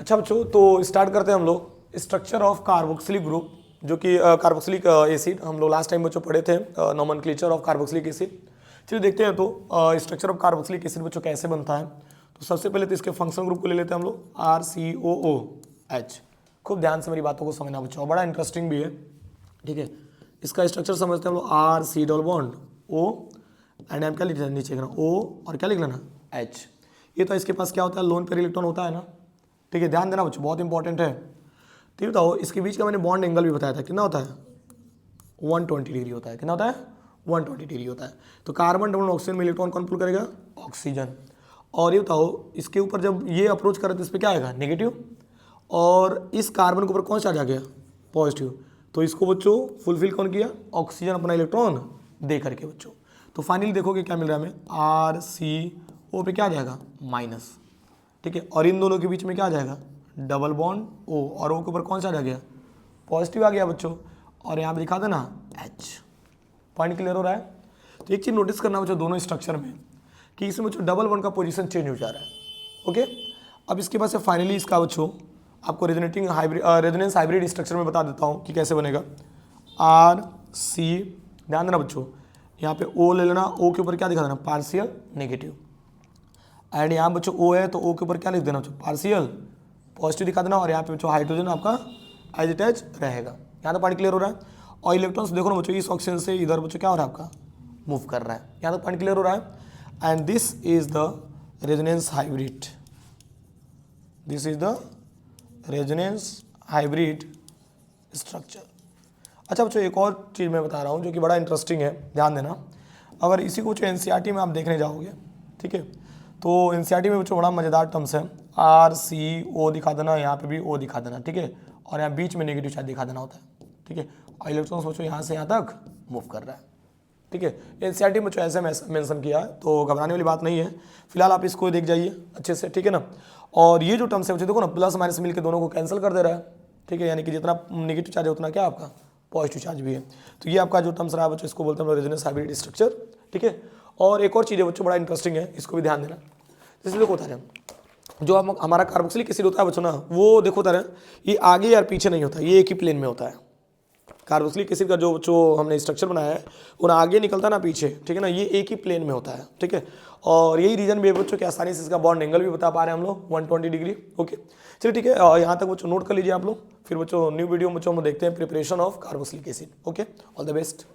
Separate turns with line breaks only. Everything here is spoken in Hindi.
अच्छा बच्चों, तो स्टार्ट करते हैं हम लोग स्ट्रक्चर ऑफ कार्बोक्सिलिक ग्रुप, जो कि कार्बोक्सिलिक एसिड हम लोग लास्ट टाइम बच्चों पढ़े थे, नोमेनक्लेचर ऑफ कार्बोक्सिलिक एसिड। चलिए देखते हैं तो स्ट्रक्चर ऑफ कार्बोक्सिलिक एसिड बच्चों कैसे बनता है। तो सबसे पहले तो इसके फंक्शन ग्रुप को ले लेते हैं हम लोग, RCOOH। खूब ध्यान से मेरी बातों को समझना बच्चों, बड़ा इंटरेस्टिंग भी है, ठीक है। इसका स्ट्रक्चर समझते हैं हम लोग, R C double bond O and M क्या लिख लेना नीचे O और क्या लिख लेना H। ये तो इसके पास क्या होता है, लोन पेयर इलेक्ट्रॉन होता है ना, ठीक है। ध्यान देना बच्चों, बहुत इंपॉर्टेंट है। तो ये बताओ, इसके बीच का मैंने बॉन्ड एंगल भी बताया था, कितना होता है 120 डिग्री होता है। कितना होता है 120 डिग्री होता है। तो कार्बन डबल ऑक्सीजन में इलेक्ट्रॉन कौन पुल करेगा, ऑक्सीजन। और ये बताओ, इसके ऊपर जब ये अप्रोच करे तो इस पर क्या आएगा, नेगेटिव। और इस कार्बन के ऊपर कौन सा आ गया, पॉजिटिव। तो इसको बच्चों फुलफिल कौन किया, ऑक्सीजन अपना इलेक्ट्रॉन दे करके बच्चों। तो फाइनली देखोगे क्या मिल रहा है हमें, RCO पे क्या आ जाएगा, माइनस, ठीक है। और इन दोनों के बीच में क्या आ जाएगा, डबल बॉन्ड O, और O के ऊपर कौन सा आ गया, पॉजिटिव आ गया बच्चों। और यहाँ पे दिखा देना H। पॉइंट क्लियर हो रहा है। तो एक चीज़ नोटिस करना बच्चों दोनों स्ट्रक्चर में, कि इसमें बच्चों डबल बॉन्ड का पोजीशन चेंज हो जा रहा है, ओके। अब इसके बाद से फाइनली इसका बच्चों आपको रेजोनेंस हाइब्रिड स्ट्रक्चर में बता देता हूँ कि कैसे बनेगा। RC, ध्यान देना बच्चों, यहाँ पे O ले लेना, O के ऊपर क्या दिखा देना, पार्शियल नेगेटिव। एंड यहाँ बच्चों O है तो O के ऊपर क्या लिख देना बच्चों, पार्शियल पॉजिटिव दिखा देना। और यहाँ पे बच्चों हाइड्रोजन आपका एज इट एज रहेगा। यहाँ तो पॉइंट क्लियर हो रहा है। और इलेक्ट्रॉन्स देखो ना बच्चों, इस ऑक्सीजन से इधर बच्चों क्या हो रहा है, आपका मूव कर रहा है। यहाँ तो पॉइंट क्लियर हो रहा है। And this is the resonance hybrid, this is the resonance hybrid structure. अच्छा बच्चों, एक और चीज़ मैं बता रहा हूँ जो कि बड़ा इंटरेस्टिंग है, ध्यान देना। अगर इसी को जो NCERT में आप देखने जाओगे, ठीक है, तो NCERT में बच्चों बड़ा मज़ेदार टर्म्स है। RCO दिखा देना, यहाँ पे भी O दिखा देना, ठीक है। और यहाँ बीच में नेगेटिव चार्ज दिखा देना होता है, ठीक है। और इलेक्ट्रॉन्स बच्चों यहाँ से यहाँ तक मूव कर रहा है, ठीक है। NCERT में बच्चों ऐसे मेंशन किया है, तो घबराने वाली बात नहीं है। फिलहाल आप इसको देख जाइए अच्छे से, ठीक है ना। और ये जो टर्म्स है बच्चों देखो ना, प्लस माइनस मिल के दोनों को कैंसिल कर दे रहा है, ठीक है। यानी कि जितना नेगेटिव चार्ज है उतना क्या आपका पॉजिटिव चार्ज भी है। तो ये आपका जो टर्म्स रहा है बच्चों, इसको बोलते हैं रेजोनेंस हाइब्रिड स्ट्रक्चर, ठीक है। और एक और चीज़ है बच्चों बड़ा इंटरेस्टिंग है, इसको भी ध्यान देना। जैसे देखो होता है जो हमारा कार्बोक्सिलिक एसिड होता है बच्चों ना, वो देखो होता है ये आगे या पीछे नहीं होता, ये एक ही प्लेन में होता है। कार्बोक्सिलिक एसिड का जो हमने स्ट्रक्चर बनाया है वो ना आगे निकलता ना पीछे, ठीक है ना, ये एक ही प्लेन में होता है, ठीक है। और यही रीजन भी है बच्चों कि आसानी से इसका बॉन्ड एंगल भी बता पा रहे हैं हम लोग 120 डिग्री, ओके। चलिए ठीक है, यहाँ तक बच्चों नोट कर लीजिए आप लोग। फिर बच्चों न्यू वीडियो बच्चों हम देखते हैं preparation of carboxylic acid, okay. All the best.